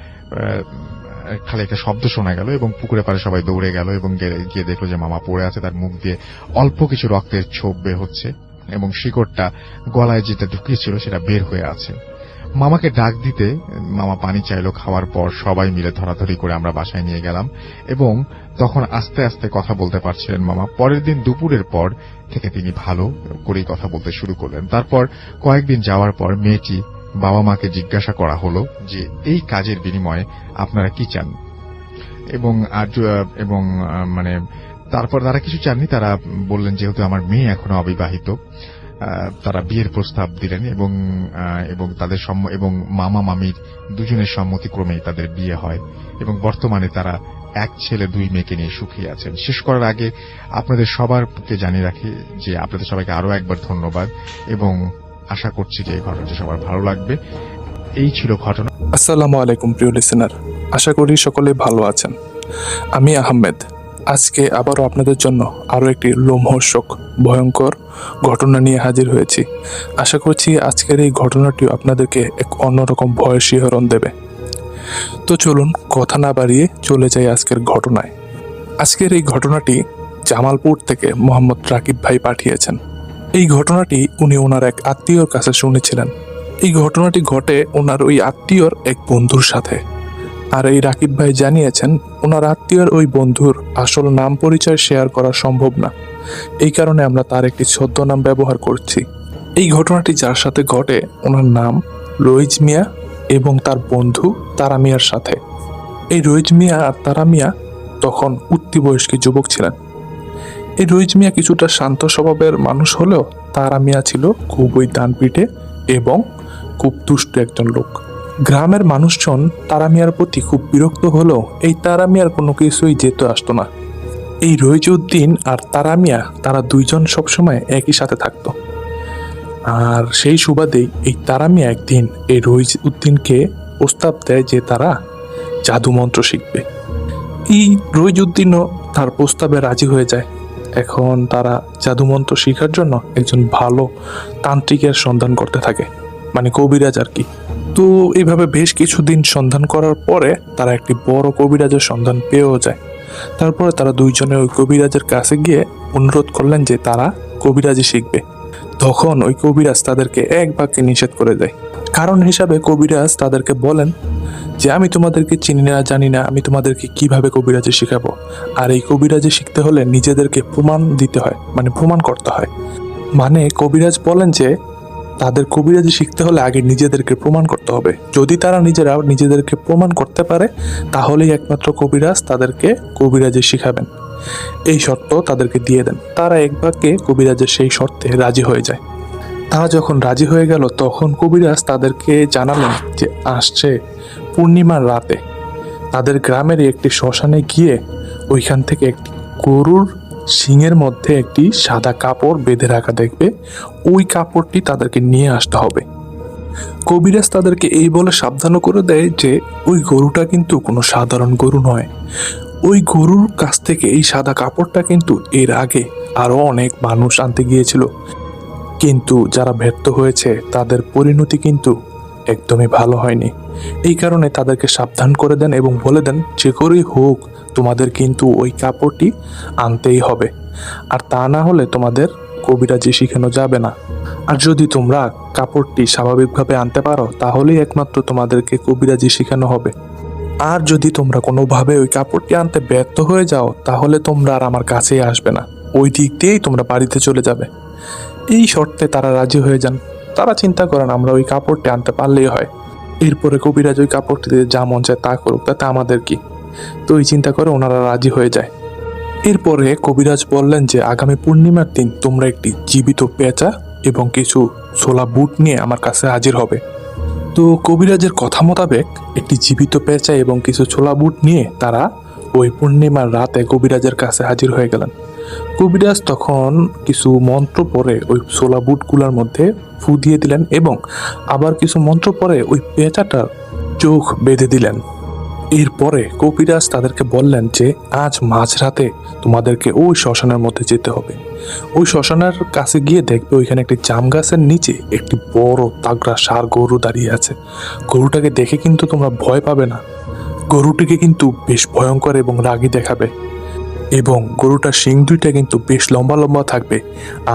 খালি একটা শব্দ শোনা গেল এবং পুকুরে পাড়ে সবাই দৌড়ে গেল এবং গিয়ে দেখলো যে মামা পড়ে আছে, তার মুখ দিয়ে অল্প কিছু রক্তের ছোপ বের হচ্ছে এবং শিকড়টা গলায় যেটা ঢুকিয়েছিল সেটা বের হয়ে আছে। মামাকে ডাক দিতে মামা পানি চাইলো। খাওয়ার পর সবাই মিলে ধরাধরি করে আমরা বাসায় নিয়ে গেলাম এবং তখন আস্তে আস্তে কথা বলতে পারছিলেন মামা। পরের দিন দুপুরের পর থেকে তিনি ভালো করেই কথা বলতে শুরু করলেন। তারপর কয়েকদিন যাওয়ার পর মেয়েটি বাবা মাকে জিজ্ঞাসা করা হলো যে এই কাজের বিনিময়ে আপনারা কি চান এবং তারপর তারা কিছু চাননি। তারা বললেন যেহেতু আমার মেয়ে এখনো অবিবাহিত, তারা বিয়ের প্রস্তাব দিলেন এবং তাদের এবং মামা মামির দুজনের সম্মতিক্রমেই তাদের বিয়ে হয় এবং বর্তমানে তারা 1 ছেলে 2 মেয়েকে নিয়ে সুখী আছেন। শেষ করার আগে আপনাদের সবারকে জানিয়ে রাখি যে আপনাদের সবাইকে আরো একবার ধন্যবাদ এবং আশা করছি যে এই ঘটনাটি সবার ভালো লাগবে। এই ছিল ঘটনা। আসসালামু আলাইকুম প্রিয় লিসেনার, আশা করি সকলে ভালো আছেন। আমি আহমেদ আজকে আবারও আপনাদের জন্য আরও একটি লোমহর্ষক ভয়ঙ্কর ঘটনা নিয়ে হাজির হয়েছি। আশা করছি আজকের এই ঘটনাটিও আপনাদেরকে এক অন্যরকম ভয়ের শিহরণ দেবে। তো চলুন কথা না বাড়িয়ে চলে যাই আজকের ঘটনায়। আজকের এই ঘটনাটি জামালপুর থেকে মোহাম্মদ রাকিব ভাই পাঠিয়েছেন। এই ঘটনাটি উনি ওনার এক আত্মীয়র কাছে শুনেছিলেন। এই ঘটনাটি ঘটে ওনার ওই আত্মীয়র এক বন্ধুর সাথে। আর এই রাকিব ভাই জানিয়েছেন ওনার আত্মীয়র ওই বন্ধুর আসল নাম পরিচয় শেয়ার করা সম্ভব না, এই কারণে আমরা তার একটি ছদ্মনাম ব্যবহার করছি। এই ঘটনাটি যার সাথে ঘটে ওনার নাম রইজ মিয়া এবং তার বন্ধু তারা মিয়ার সাথে। এই রইজ মিয়া আর তারা মিয়া তখন উঠতি যুবক ছিলেন। এই রইজ মিয়া কিছুটা শান্ত স্বভাবের মানুষ হলেও তারা মিয়া ছিল খুবই ডানপিটে এবং খুব দুষ্ট একজন লোক। গ্রামের মানুষজন তারা মিয়ার প্রতি খুব বিরক্ত হলেও এই তারা মিয়ার কোনো কিছুই যেতে আসতো না। এই রইজ উদ্দিন আর তারা মিয়া তারা দুইজন সবসময় একই সাথে থাকতো। আর সেই সুবাদেই এই তারা মিয়া একদিন এই রইজ উদ্দিনকে প্রস্তাব দেয় যে তারা জাদু মন্ত্র শিখবে। এই রইজ উদ্দিনও তার প্রস্তাবে রাজি হয়ে যায়। এখন তারা জাদুমন্ত্র শেখার জন্য একজন ভালো তান্ত্রিকের সন্ধান করতে থাকে, মানে কবিরাজ আর কি। তো এইভাবে বেশ কিছুদিন সন্ধান করার পরে তারা একটি বড় কবিরাজের সন্ধান পেয়েও যায়। তারপরে তারা দুইজনে ওই কবিরাজের কাছে গিয়ে অনুরোধ করলেন যে তারা কবিরাজি শিখবে। তখন ওই কবিরাজ তাদেরকে এক বাক্যে নিষেধ করে দেয়। কারণ হিসাবে কবিরাজ তাদেরকে বলেন যে আমি তোমাদেরকে চিনি না, জানি না, আমি তোমাদেরকে কিভাবে কবিরাজি শেখাবো। আর এই কবিরাজি শিখতে হলে নিজেদেরকে প্রমাণ দিতে হয়, মানে প্রমাণ করতে হয়। মানে কবিরাজ বলেন যে তাদের কবিরাজি শিখতে হলে আগে নিজেদেরকে প্রমাণ করতে হবে। যদি তারা নিজেদেরকে প্রমাণ করতে পারে তাহলেই একমাত্র কবিরাজ তাদেরকে কবিরাজি শিখাবেন। এই শর্ত তাদেরকে দিয়ে দেন। তারা এক বাক্যে কবিরাজের সেই শর্তে রাজি হয়ে যায়। তারা যখন রাজি হয়ে গেল তখন কবিরাজ তাদেরকে জানালেন যে আসছে পূর্ণিমার রাতে তাদের গ্রামের একটি শ্মশানে গিয়ে ওইখান থেকে একটি গরুর শিংয়ের মধ্যে একটি সাদা কাপড় বেঁধে রাখা দেখবে, ওই কাপড়টি তাদেরকে নিয়ে আসতে হবে। কবিরাজ তাদেরকে এই বলে সাবধানও করে দেয় যে ওই গরুটা কিন্তু কোনো সাধারণ গরু নয়। ওই গরুর কাছ থেকে এই সাদা কাপড়টা কিন্তু এর আগে আরো অনেক মানুষ আনতে গিয়েছিল, কিন্তু যারা ব্যর্থ হয়েছে তাদের পরিণতি কিন্তু একদমই ভালো হয়নি। এই কারণে তাদেরকে সাবধান করে দেন এবং বলে দেন যে করেই হোক তোমাদের কিন্তু ওই কাপড়টি আনতেই হবে, আর তা না হলে তোমাদের কবিরাজি শিখানো যাবে না। আর যদি তোমরা কাপড়টি স্বাভাবিকভাবে আনতে পারো তাহলেই একমাত্র তোমাদেরকে কবিরাজি শেখানো হবে। আর যদি তোমরা কোনোভাবে ওই কাপড়টি আনতে ব্যর্থ হয়ে যাও তাহলে তোমরা আর আমার কাছেই আসবে না, ওই দিক দিয়েই তোমরা বাড়িতে চলে যাবে। এই শর্তে তারা রাজি হয়ে যান। তারা চিন্তা করেন আমরা ওই কাপড়টি আনতে পারলেই হয়। এরপরে কবিরাজ ওই কাপড়টিতে যা মন চায় তা করুক, তাতে আমাদের কি। তো এই চিন্তা করে ওনারা রাজি হয়ে যায়। এরপরে কবিরাজ বললেন যে আগামী পূর্ণিমার দিন তোমরা একটি জীবিত পেঁচা এবং কিছু ছোলা বুট নিয়ে আমার কাছে হাজির হবে। তো কবিরাজের কথা মোতাবেক একটি জীবিত পেঁচা এবং কিছু ছোলা বুট নিয়ে তারা ওই পূর্ণিমার রাতে কবিরাজের কাছে হাজির হয়ে গেলেন। কবিরাজ তখন কিছু মন্ত্র পড়ে ওই ছোলা বুটগুলোর মধ্যে ফু দিয়ে দিলেন এবং আবার কিছু মন্ত্র পড়ে ওই পেঁচাটার চোখ বেঁধে দিলেন। এরপরে কবিরাজ তাদেরকে বললেন যে আজ মাঝরাতে তোমাদেরকে ওই শ্মশানের মধ্যে যেতে হবে। ওই শ্মশানের কাছে গিয়ে দেখবে ওইখানে একটি জাম গাছের নিচে একটি বড় তাগড়া ষাঁড় গরু দাঁড়িয়ে আছে। গরুটাকে দেখে কিন্তু তোমরা ভয় পাবে না, গরুটিকে কিন্তু বেশ ভয়ঙ্কর এবং রাগী দেখাবে এবং গরুটার শিং দুইটা কিন্তু বেশ লম্বা লম্বা থাকবে,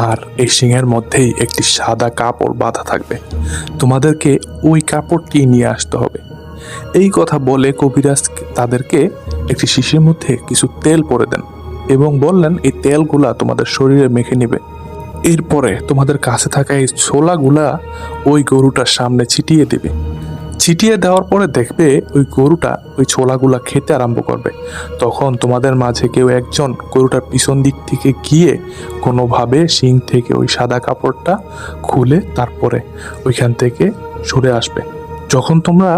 আর এই শিংয়ের মধ্যেই একটি সাদা কাপড় বাঁধা থাকবে। তোমাদেরকে ওই কাপড়টি নিয়ে আসতে হবে। এই কথা বলে কবিরাজ তাদেরকে একটি শিশির মধ্যে কিছু তেল পরে দেন এবং বললেন এই তেলগুলা তোমাদের শরীরে মেখে নেবে। এরপরে তোমাদের কাছে থাকা এই ছোলাগুলা ওই গরুটার সামনে ছিটিয়ে দেবে। ছিটিয়ে দেওয়ার পরে দেখবে ওই গরুটা ওই ছোলাগুলা খেতে আরম্ভ করবে। তখন তোমাদের মাঝে কেউ একজন গরুটার পিছন দিক থেকে গিয়ে কোনোভাবে শিং থেকে ওই সাদা কাপড়টা খুলে তারপরে ওইখান থেকে সরে আসবে। যখন তোমরা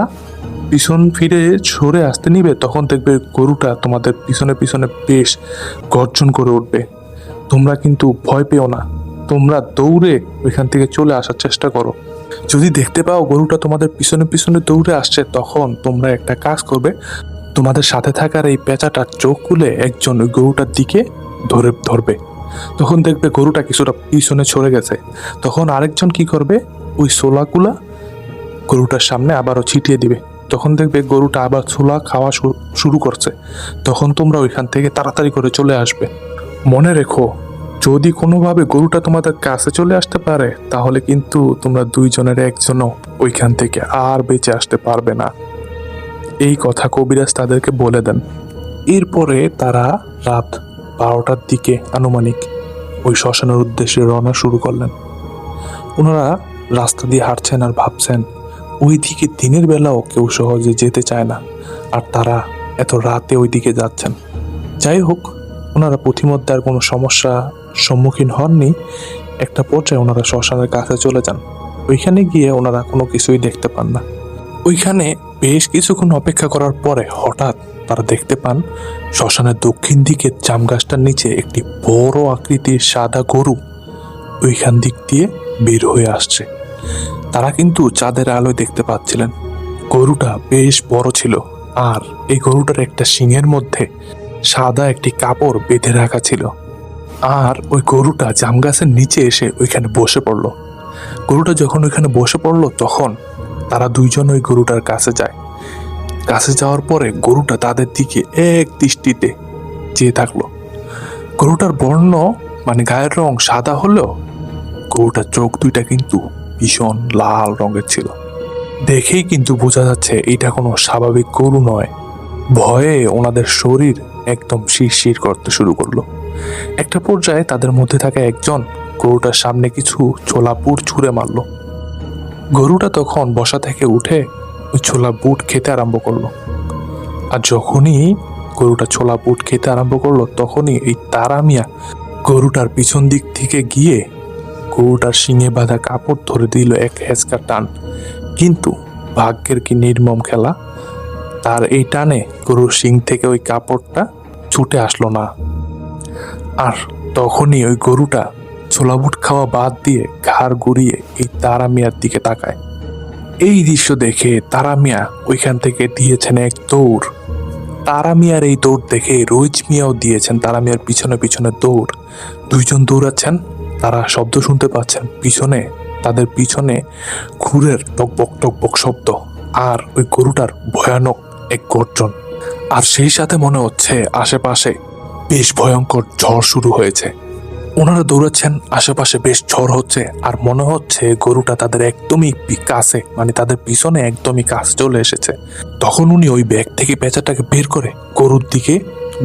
পিছন ফিরে সরে আসতে নিবে তখন দেখবে গরুটা তোমাদের পিছনে পিছনে বেশ গর্জন করে উঠবে। তোমরা কিন্তু ভয় পেও না, তোমরা দৌড়ে ওইখান থেকে চলে আসার চেষ্টা করো। যদি দেখতে পাও গরুটা তোমাদের পিছনে পিছনে দৌড়ে আসছে তখন তোমরা একটা কাজ করবে, তোমাদের সাথে থাকার এই পেঁচাটার চোখ খুলে একজন ওই গরুটার দিকে ধরবে। তখন দেখবে গরুটা কিছুটা পিছনে সরে গেছে। তখন আরেকজন কি করবে, ওই ছোলাগুলা গরুটার সামনে আবারও ছিটিয়ে দিবে। তখন দেখবে গরুটা আবার ছোলা খাওয়া শুরু করছে। তখন তোমরা ওইখান থেকে তাড়াতাড়ি করে চলে আসবে। মনে রেখো, যদি কোনোভাবে গরুটা তোমাদের কাছে চলে আসতে পারে তাহলে কিন্তু তোমরা দুইজনের একজনও ওইখান থেকে আর বেঁচে আসতে পারবে না। এই কথা কবিরাজ তাদেরকে বলে দেন। এরপরে তারা রাত 12টার দিকে আনুমানিক ওই শ্মশানের উদ্দেশ্যে রওনা শুরু করলেন। ওনারা রাস্তা দিয়ে হাঁটছেন আর ভাবছেন ওই দিকে দিনের বেলাও কেউ সহজে যেতে চায় না, আর তারা এত রাতে ওই দিকে যাচ্ছেন। যাই হোক, ওনারা পথিমধ্যে আর কোনো সমস্যা সম্মুখীন হননি। একটা পর্যায়ে ওনারা শ্মশানের কাছে চলে যান। ওইখানে গিয়ে ওনারা কোনো কিছুই দেখতে পান না। ওইখানে বেশ কিছুক্ষণ অপেক্ষা করার পরে হঠাৎ তারা দেখতে পান শ্মশানের দক্ষিণ দিকে জাম গাছটার নিচে একটি বড় আকৃতির সাদা গরু ওইখান দিক দিয়ে বের হয়ে আসছে। তারা কিন্তু চাঁদের আলোয় দেখতে পাচ্ছিলেন গরুটা বেশ বড় ছিল, আর এই গরুটার একটা শিংয়ের মধ্যে সাদা একটি কাপড় বেঁধে রাখা ছিল। আর ওই গরুটা জাম গাছের নিচে এসে ওইখানে বসে পড়ল। গরুটা যখন ওইখানে বসে পড়ল তখন তারা দুইজন ওই গরুটার কাছে যায়। কাছে যাওয়ার পরে গরুটা তাদের দিকে এক দৃষ্টিতে চেয়ে থাকলো। গরুটার বর্ণ মানে গায়ের রং সাদা হলেও গরুটার চোখ দুইটা কিন্তু ভীষণ লাল রঙের ছিল। দেখেই কিন্তু বোঝা যাচ্ছে এটা কোনো স্বাভাবিক গরু নয়। ভয়ে ওনাদের শরীর একদম শিরশির করতে শুরু করলো। একটা পর্যায়ে তাদের মধ্যে থাকা একজন গরুটার সামনে কিছু ছোলা বুট ছুঁড়ে মারল। গরুটা তখন বসা থেকে উঠে ওই ছোলা বুট খেতে আরম্ভ করলো। আর যখনই গরুটা ছোলা বুট খেতে আরম্ভ করলো তখনই এই তারা মিয়া গরুটার পিছন দিক থেকে গিয়ে গরুটার শিঙে বাঁধা কাপড় ধরে দিল এক হেঁচকা টান। কিন্তু ভাগ্যের কি নির্মম খেলা, তার এই টানে গরুর শিং থেকে ওই কাপড়টা ছুটে আসলো না। আর তখনই ওই গরুটা ছোলা বুট খাওয়া বাদ দিয়ে ঘাড় ঘুরিয়ে এই তারা মিয়ার দিকে তাকায়। এই দৃশ্য দেখে তারা মিয়া ওইখান থেকে দিয়েছেন এক দৌড়। তারা মিয়ার এই দৌড় দেখে রইজ মিয়াও দিয়েছেন তারা মিয়ার পিছনে পিছনে দৌড়। দুইজন দৌড়াচ্ছেন, তারা শব্দ শুনতে পাচ্ছেন পিছনে, তাদের পিছনে খুরের টকবক টকবক শব্দ আর ওই গরুটার ভয়ানক এক গর্জন। আর সেই সাথে মনে হচ্ছে আশেপাশে বেশ ভয়ঙ্কর ঝড় শুরু হয়েছে। ওনারা দৌড়াচ্ছেন, আশেপাশে বেশ ঝড় হচ্ছে, আর মনে হচ্ছে গরুটা তাদের একদমই কাছে, মানে তাদের পিছনে একদমই কাছে চলে এসেছে। তখন উনি ওই ব্যাগ থেকে পেঁচাটাকে বের করে গরুর দিকে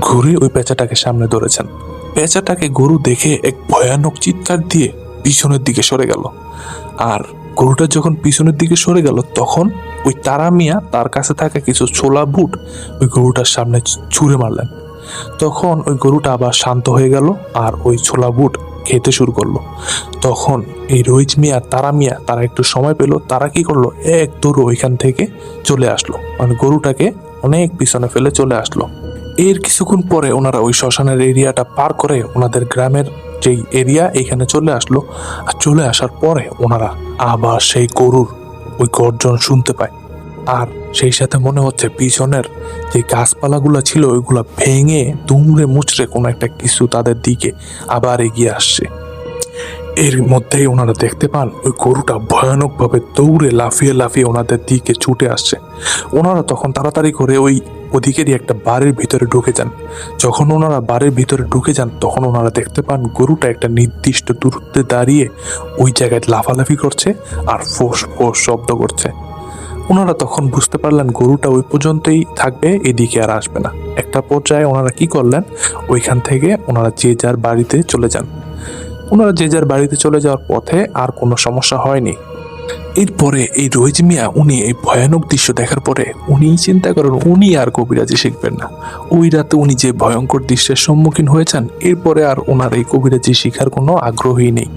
ঘুরে ওই পেঁচাটাকে সামনে ধরেছেন। পেঁচাটাকে গরু দেখে এক ভয়ানক চিৎকার দিয়ে পিছনের দিকে সরে গেল। আর গরুটা যখন পিছনের দিকে সরে গেল তখন ওই তারা মিয়া তার কাছে থাকা কিছু ছোলা বুট ওই গরুটার সামনে ছুঁড়ে মারলেন। তখন ওই গরুটা আবার শান্ত হয়ে গেল আর ওই ছোলা বুট খেতে শুরু করলো। তখন এই রইজ মিয়া তারা মিয়া তারা একটু সময় পেল, তারা কি করলো, এক দৌড় ওইখান থেকে চলে আসলো, মানে গরুটাকে অনেক পিছনে ফেলে চলে আসলো। এর কিছুক্ষণ পরে ওনারা ওই শ্মশানের এরিয়াটা পার করে ওনাদের গ্রামের যেই এরিয়া এখানে চলে আসলো। আর চলে আসার পরে ওনারা আবার সেই গরুর ওই গর্জন শুনতে পায়। আর সেই সাথে মনে হচ্ছে পিছনের যে গাছপালাগুলো ছিল ওইগুলা ভেঙে দুমড়ে মুচড়ে কোনো একটা কিছু তাদের দিকে আবার এগিয়ে আসছে। এর মধ্যেই ওনারা দেখতে পান ওই গরুটা ভয়ানকভাবে দৌড়ে লাফিয়ে লাফিয়ে ওনাদের দিকে ছুটে আসছে। ওনারা তখন তাড়াতাড়ি করে ওই ওদিকেরই একটা বাড়ির ভিতরে ঢুকে যান। যখন ওনারা বাড়ির ভিতরে ঢুকে যান তখন ওনারা দেখতে পান গরুটা একটা নির্দিষ্ট দূরত্বে দাঁড়িয়ে ওই জায়গায় লাফালাফি করছে আর ফোঁস ফোঁস শব্দ করছে। ওনারা তখন বুঝতে পারলেন গরুটা ওই পর্যন্তই থাকবে, এদিকে আর আসবে না। একটা পর্যায়ে ওনারা কি করলেন, ওইখান থেকে ওনারা যে যার বাড়িতে চলে যান। ওনারা যে যার বাড়িতে চলে যাওয়ার পথে আর কোনো সমস্যা হয়নি। এরপরে এই রইজ মিয়া উনি এই ভয়ানক দৃশ্য দেখার পরে উনি চিন্তা করেন উনি আর কবিরাজি শিখবেন না। ওই রাতে উনি যে ভয়ঙ্কর দৃশ্যের সম্মুখীন হয়েছেন এরপরে আর ওনার এই কবিরাজি শিখার কোনো আগ্রহই নেই।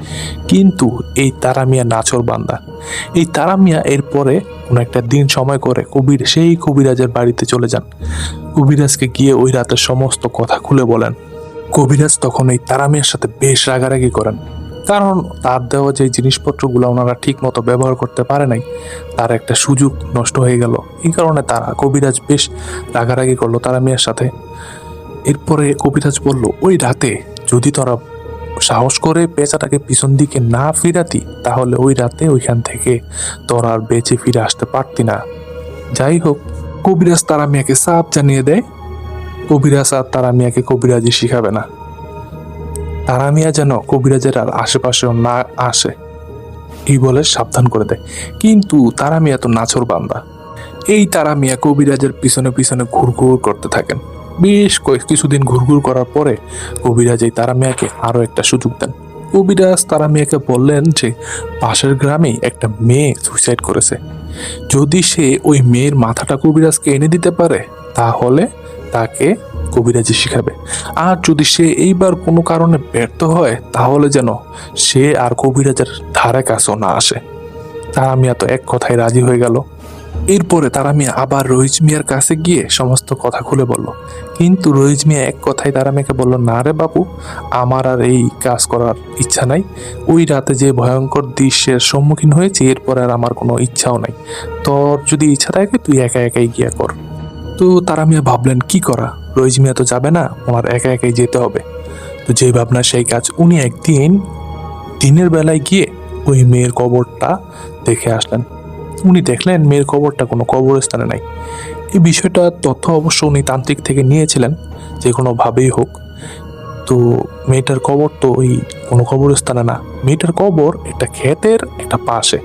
কিন্তু এই তারা মিয়া নাছর বান্দা, এই তারা মিয়া এরপরে কোনো একটা দিন সময় করে সেই কবিরাজের বাড়িতে চলে যান। কবিরাজকে গিয়ে ওই রাতের সমস্ত কথা খুলে বলেন। কবিরাজ তখন এই তারা মিয়ার সাথে বেশ রাগারাগি করেন, কারণ তার দেওয়া যে জিনিসপত্রগুলো ওনারা ঠিক মতো ব্যবহার করতে পারে নাই, তার একটা সুযোগ নষ্ট হয়ে গেল। এই কারণে তারা কবিরাজ বেশ রাগারাগি করলো তারা মিয়ার সাথে। এরপরে কবিরাজ বলল, ওই রাতে যদি তোরা সাহস করে পেঁচাটাকে পিছন দিকে না ফিরাতি তাহলে ওই রাতে ওইখান থেকে তোরা আর বেঁচে ফিরে আসতে পারতি না। যাই হোক, কবিরাজ তারা মিয়াকে সাপ জানিয়ে দেয় কবিরাজ আর তারা মিয়াকে কবিরাজি শিখাবে না। তারা মিয়া যেন কবিরাজের আর আশেপাশেও না আসে এই বলে সাবধান করে দেয়। কিন্তু তারা মিয়া তো নাছর বান্দা। এই তারা মিয়া কবিরাজের পিছনে পিছনে ঘুরঘুর করতে থাকেন। বেশ কিছুদিন ঘুরঘুর করার পরে কবিরাজ এই তারা মিয়াকে আরো একটা সুযোগ দেন। কবিরাজ তারা মিয়াকে বললেন যে পাশের গ্রামে একটা মেয়ে সুইসাইড করেছে, যদি সে ওই মেয়ের মাথাটা কবিরাজকে এনে দিতে পারে তাহলে তাকে কবিরাজি শিখাবে, আর যদি সে এইবার কোনো কারণে ব্যর্থ হয় তাহলে যেন সে আর কবিরাজের ধারে কাছেও না আসে। তারা মিয়া তো এক কথায় রাজি হয়ে গেল। এরপরে তারা মিয়া আবার রহিজ মিয়ার কাছে গিয়ে সমস্ত কথা খুলে বলল। কিন্তু রহিজ মিয়া এক কথায় তারা মিয়াকে বলল, না রে বাপু, আমার আর এই কাজ করার ইচ্ছা নাই। ওই রাতে যে ভয়ঙ্কর দৃশ্যের সম্মুখীন হয়েছি এরপরে আর আমার কোনো ইচ্ছাও নাই। তোর যদি ইচ্ছা থাকে তুই একা একাই গিয়া কর। তো তারা মিয়া ভাবলেন কি করা, রহিজ মিয়া তো যাবে না, ওনার একা একাই যেতে হবে। তো যেই ভাবনা সেই কাজ, উনি একদিন দিনের বেলায় গিয়ে ওই মেয়ের কবরটা দেখে আসলেন। উনি দেখলেন মেয়ের কবরটা কোনো কবরস্থানে নাই। এই বিষয়টা তথ্য অবশ্য উনি তান্ত্রিক থেকে নিয়েছিলেন, যে কোনোভাবেই হোক। তো মেয়েটার কবর তো ওই কোনো কবরস্থানে না, মেয়েটার কবর একটা ক্ষেতের একটা পাশে,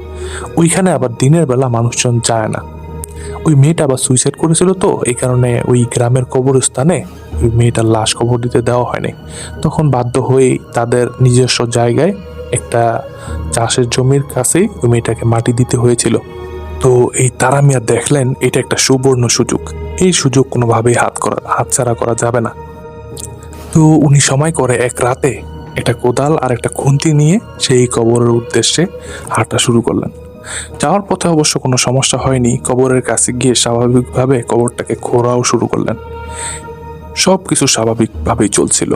ওইখানে আবার দিনের বেলা মানুষজন যায় না। ওই মেয়েটা আবার সুইসাইড করেছিল, তো এই কারণে ওই গ্রামের কবরস্থানে ওই মেয়েটার লাশ কবর দিতে দেওয়া হয়নি। তখন বাধ্য হয়ে তাদের নিজস্ব জায়গায় একটা চাষের জমির কাছেই ওই মেয়েটাকে মাটি দিতে হয়েছিল। তো এই তারা মিয়া দেখলেন এটা একটা সুবর্ণ সুযোগ, এই সুযোগ কোনোভাবেই হাতছাড়া করা যাবে না। তো উনি সময় করে এক রাতে একটা কোদাল আর একটা খুন্তি নিয়ে সেই কবরের উদ্দেশ্যে হাঁটা শুরু করলেন। যাওয়ার পথে অবশ্য কোনো সমস্যা হয়নি, কবরের কাছে গিয়ে স্বাভাবিকভাবে কবরটাকে খোঁড়াও শুরু করলেন। সব কিছু স্বাভাবিকভাবেই চলছিল।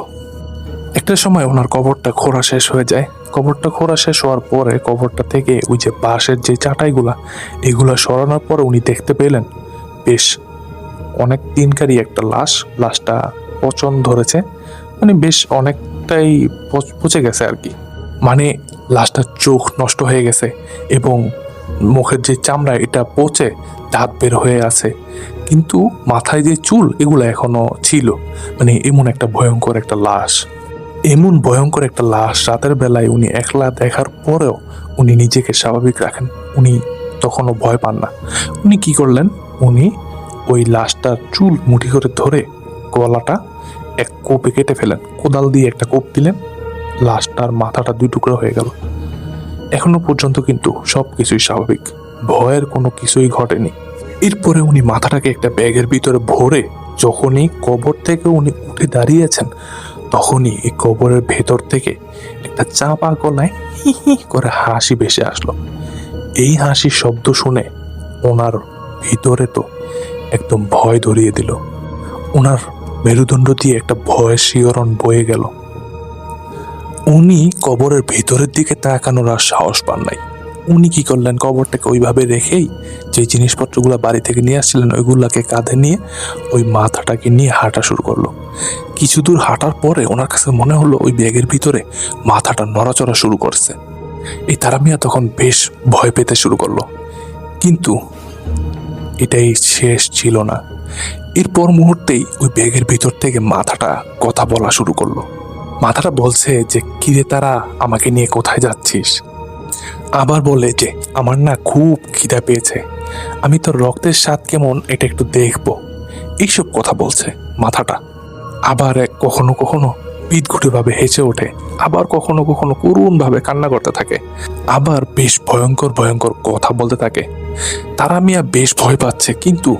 একটা সময় ওনার কবরটা খোঁড়া শেষ হয়ে যায়। কবরটা খোঁড়া শেষ হওয়ার পরে কবরটা থেকে ওই যে বাঁশের যে চাটাইগুলা এগুলা সরানোর পরে উনি দেখতে পেলেন বেশ অনেক দিনকারই একটা লাশটা পচন ধরেছে, মানে বেশ অনেকটাই পচে গেছে আর কি। মানে লাশটার চোখ নষ্ট হয়ে গেছে এবং মুখের যে চামড়া এটা পচে দাঁত বের হয়ে আছে, কিন্তু মাথায় যে চুল এগুলো এখনো ছিল। মানে এমন একটা ভয়ঙ্কর একটা লাশ, এমন ভয়ঙ্কর একটা লাশ রাতের বেলায় উনি একলা দেখার পরেও উনি নিজেকে স্বাভাবিক রাখেন, উনি তখনও ভয় পান না। উনি কি করলেন, উনি ওই লাশটার চুল মুঠি করে ধরে গলাটা এক কোপে কেটে ফেলেন, কোদাল দিয়ে একটা কোপ দিলেন, লাশটার মাথাটা দুই টুকরো হয়ে গেল। এখনো পর্যন্ত কিন্তু সবকিছুই স্বাভাবিক, ভয়ের কোনো কিছুই ঘটেনি। এরপরে উনি মাথাটাকে একটা ব্যাগের ভিতরে ভরে যখনই কবর থেকে উনি উঠে দাঁড়িয়েছেন তখনই এই কবরের ভেতর থেকে একটা চাপা গলায় হি হি করে হাসি ভেসে আসলো। এই হাসির শব্দ শুনে ওনার ভিতরে তো একদম ভয় ধরিয়ে দিল, ওনার মেরুদণ্ড দিয়ে একটা ভয়ের শিহরণ বয়ে গেল। উনি কবরের ভিতরের দিকে তাকানোর আর সাহস পান নাই। উনি কি করলেন, কবরটাকে ওইভাবে রেখেই যে জিনিসপত্রগুলো বাড়ি থেকে নিয়ে আসছিলেন ওইগুলাকে কাঁধে নিয়ে ওই মাথাটাকে নিয়ে হাঁটা শুরু করলো। কিছু দূর হাঁটার পরে ওনার কাছে মনে হলো ওই ব্যাগের ভিতরে মাথাটা নড়াচড়া শুরু করছে। এই তারা মিয়া তখন বেশ ভয় পেতে শুরু করলো, কিন্তু এটাই শেষ ছিল না। এরপর মুহূর্তেই ওই ব্যাগের ভিতর থেকে মাথাটা কথা বলা শুরু করলো। মাথাটা বলছে যে, কিরে তারা, আমাকে নিয়ে কোথায় যাচ্ছিস? আবার বলে যে, আমার না খুব খিদা পেয়েছে, আমি তোর রক্তের স্বাদ কেমন এটা একটু দেখবো। এইসব কথা বলছে মাথাটা। আবার কখনো কখনো বিদঘুটে ভাবে হেসে ওঠে, আবার কখনো কখনো করুণ ভাবে কান্না করতে থাকে, আবার বেশ ভয়ঙ্কর ভয়ঙ্কর কথা বলতে থাকে। তারা মিয়া বেশ ভয় পাচ্ছে, কিন্তু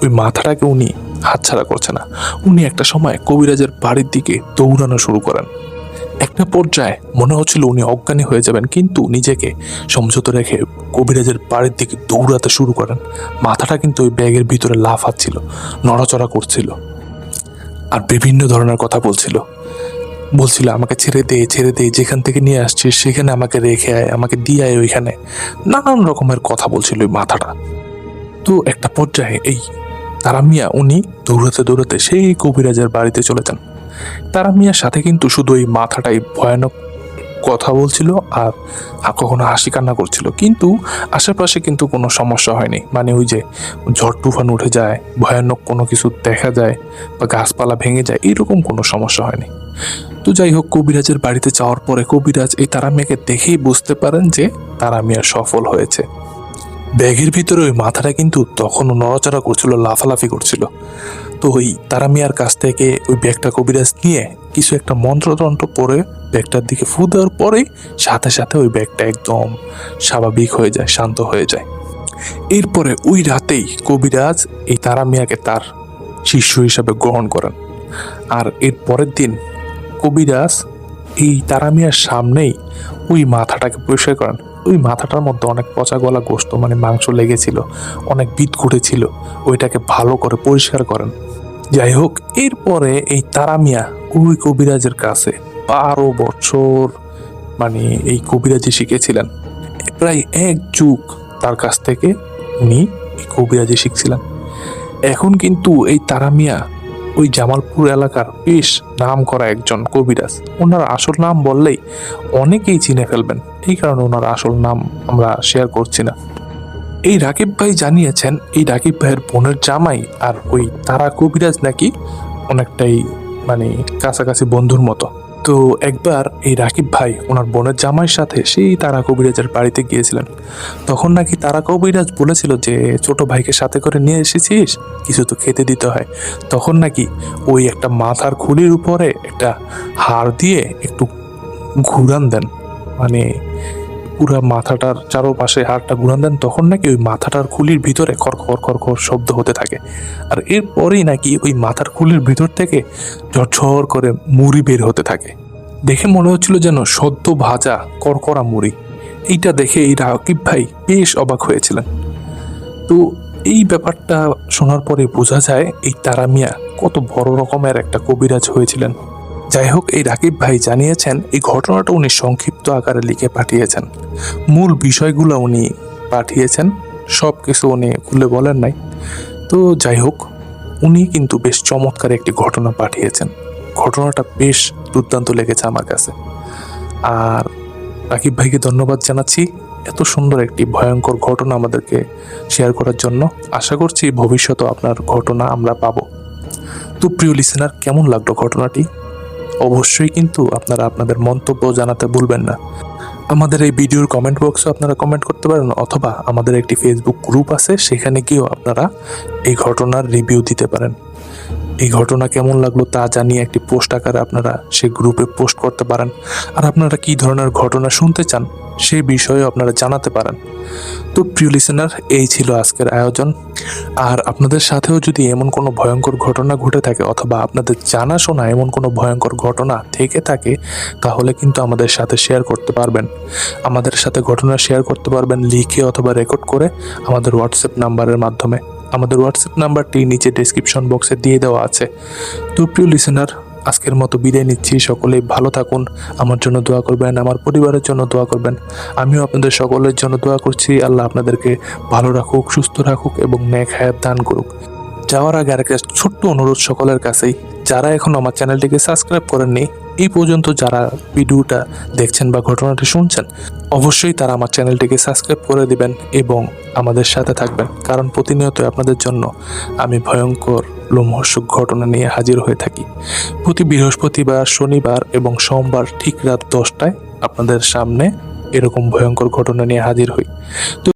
ওই মাথাটাকে উনি হাতছাড়া করছে না। উনি একটা সময় কবিরাজের বাড়ির দিকে দৌড়ানো শুরু করেন। একটা পর্যায়ে মনে হচ্ছিল উনি অজ্ঞানী হয়ে যাবেন, কিন্তু নিজেকে সংযত রেখে কবিরাজের বাড়ির দিকে দৌড়াতে শুরু করেন। মাথাটা কিন্তু ওই ব্যাগের ভিতরে লাফাচ্ছিল, নড়াচড়া করছিল, আর বিভিন্ন ধরনের কথা বলছিল আমাকে ছেড়ে দে, যেখান থেকে নিয়ে আসছিস সেখানে আমাকে রেখে আয়, আমাকে দিয়ে আয় ওইখানে, নানান রকমের কথা বলছিল ওই মাথাটা। তো একটা পর্যায়ে এই তারা মিয়া উনি দৌড়াতে দৌড়াতে সেই কবিরাজের বাড়িতে চলে যান। তারা মিয়ার সাথে কিন্তু শুধু ওই মাথাটাই ভয়ানক কথা বলছিল আর কখনো হাসি কান্না করছিল, কিন্তু আশেপাশে কিন্তু কোনো সমস্যা হয়নি। মানে ওই যে ঝড় তুফান উঠে যায়, ভয়ানক কোনো কিছু দেখা যায় বা গাছপালা ভেঙে যায়, এরকম কোনো সমস্যা হয়নি। তো যাই হোক, কবিরাজের বাড়িতে যাওয়ার পরে কবিরাজ এই তারা মিয়াকে দেখেই বুঝতে পারেন যে তারা মিয়া সফল হয়েছে। ব্যাগের ভিতরে ওই মাথাটা কিন্তু তখনও নড়াচড়া করছিল, লাফালাফি করছিল। তো ওই তারা মিয়ার কাছ থেকে ওই ব্যাগটা কবিরাজ নিয়ে কিছু একটা মন্ত্রতন্ত্র পরে ব্যাগটার দিকে ফু দেওয়ার পরেই সাথে সাথে ওই ব্যাগটা একদম স্বাভাবিক হয়ে যায়, শান্ত হয়ে যায়। এরপরে ওই রাতেই কবিরাজ এই তারা মিয়াকে তার শিষ্য হিসাবে গ্রহণ করেন। আর এর পরের দিন কবিরাজ এই তারা মিয়ার সামনেই ওই মাথাটাকে পরিষ্কার করেন। ওই মাথাটার মধ্যে অনেক পচা গলা গোস্ত মানে মাংস লেগেছিল, অনেক বিট ঘুরেছিল, ওইটাকে ভালো করে পরিষ্কার করেন। যাই হোক, এরপরে এই তারা মিয়া ওই কবিরাজের কাছে 12 বছর মানে এই কবিরাজি শিখেছিলেন। প্রায় 1 যুগ তার কাছ থেকে উনি এই কবিরাজি শিখছিলেন। এখন কিন্তু এই তারা মিয়া ওই জামালপুর এলাকার বেশ নাম করা একজন কবিরাজ। ওনার আসল নাম বললেই অনেকেই চিনে ফেলবেন, এই কারণে ওনার আসল নাম আমরা শেয়ার করছি না। এই রাকিব ভাই জানিয়েছেন এই রাকিব ভাইয়ের বোনের জামাই আর ওই তারা কবিরাজ নাকি অনেকটাই মানে কাছাকাছি বন্ধুর মতো। তো একবার এই রাকিব ভাই ওনার বোনের জামাইয়ের সাথে সেই তারা কবিরাজের বাড়িতে গিয়েছিলেন। তখন নাকি তারা কবিরাজ বলেছিল যে ছোট ভাইকে সাথে করে নিয়ে এসেছিস, কিছু তো খেতে দিতে হয়। তখন নাকি ওই একটা মাথার খুলির উপরে একটা হাড় দিয়ে একটু ঘুরান দেন, মানে পুরা মাথাটার চারপাশে হাড়টা ঘুরান দেন। তখন নাকি ওই মাথাটার খুলির ভিতরে খর খর খর খর শব্দ হতে থাকে। আর এরপরেই নাকি ওই মাথার খুলির ভিতর থেকে ঝরঝর করে মুড়ি বের হতে থাকে। দেখে মনে হচ্ছিল যেন সদ্য ভাজা করকরা মুড়ি। এইটা দেখে এই রাকিব ভাই বেশ অবাক হয়েছিলেন। তো এই ব্যাপারটা শোনার পরে বোঝা যায় এই তারা মিয়া কত বড় রকমের একটা কবিরাজ হয়েছিলেন। যাই হোক, এই রাকিব ভাই জানিয়েছেন এই ঘটনাটা উনি সংক্ষিপ্ত আকারে লিখে পাঠিয়েছেন, মূল বিষয়গুলো উনি পাঠিয়েছেন, সব কিছু উনি খুলে বলেন নাই। তো যাই হোক, উনি কিন্তু বেশ চমৎকার একটি ঘটনা পাঠিয়েছেন। ঘটনাটা বেশ দুর্দান্ত লেগেছে আমার কাছে। আর রাকিব ভাইকে ধন্যবাদ জানাচ্ছি এত সুন্দর একটি ভয়ঙ্কর ঘটনা আমাদেরকে শেয়ার করার জন্য। আশা করছি ভবিষ্যতে আপনার ঘটনা আমরা পাবো। তো প্রিয় লিসেনার, কেমন লাগলো ঘটনাটি? অবশ্যই কিন্তু আপনারা আপনাদের মন্তব্য জানাতে ভুলবেন না। আমাদের এই ভিডিওর কমেন্ট বক্সে আপনারা কমেন্ট করতে পারেন, অথবা আমাদের একটি ফেসবুক গ্রুপ আছে, সেখানে গিয়েও আপনারা এই ঘটনার রিভিউ দিতে পারেন। এই ঘটনা কেমন লাগলো তা জানিয়ে একটি পোস্ট আকারে আপনারা সেই গ্রুপে পোস্ট করতে পারেন। আর আপনারা কী ধরনের ঘটনা শুনতে চান সেই বিষয়েও আপনারা জানাতে পারেন। তো প্রিয় লিসেনার, এই ছিল আজকের আয়োজন। আর আপনাদের সাথেও যদি এমন কোনো ভয়ঙ্কর ঘটনা ঘটে থাকে, অথবা আপনাদের জানাশোনা এমন কোনো ভয়ঙ্কর ঘটনা থেকে থাকে, তাহলে কিন্তু আমাদের সাথে শেয়ার করতে পারবেন। আমাদের সাথে ঘটনা শেয়ার করতে পারবেন লিখে অথবা রেকর্ড করে আমাদের হোয়াটসঅ্যাপ নাম্বারের মাধ্যমে। আমাদের হোয়াটসঅ্যাপ নাম্বারটি নিচে ডেসক্রিপশন বক্সে দিয়ে দেওয়া আছে। তো প্রিয় লিসেনার, আজকের মতো বিদায় নিচ্ছি। সকলেই ভালো থাকুন, আমার জন্য দোয়া করবেন, আমার পরিবারের জন্য দোয়া করবেন। আমিও আপনাদের সকলের জন্য দোয়া করছি। আল্লাহ আপনাদেরকে ভালো রাখুক, সুস্থ রাখুক এবং নেক হায়াত দান করুক। যাওয়ার আগে আরেকটা ছোট্ট অনুরোধ সকলের কাছেই, যারা এখন আমার চ্যানেলটিকে সাবস্ক্রাইব করেননি, এই পর্যন্ত যারা ভিডিওটা দেখছেন বা ঘটনাটি শুনছেন, অবশ্যই তারা আমার চ্যানেলটিকে সাবস্ক্রাইব করে দিবেন এবং আমাদের সাথে থাকবেন। কারণ প্রতিনিয়ত আপনাদের জন্য আমি ভয়ঙ্কর লোমহর্ষক ঘটনা নিয়ে হাজির হয়ে থাকি। প্রতি বৃহস্পতিবার, শনিবার এবং সোমবার ঠিক রাত 10টায় আপনাদের সামনে এরকম ভয়ঙ্কর ঘটনা নিয়ে হাজির হই। তো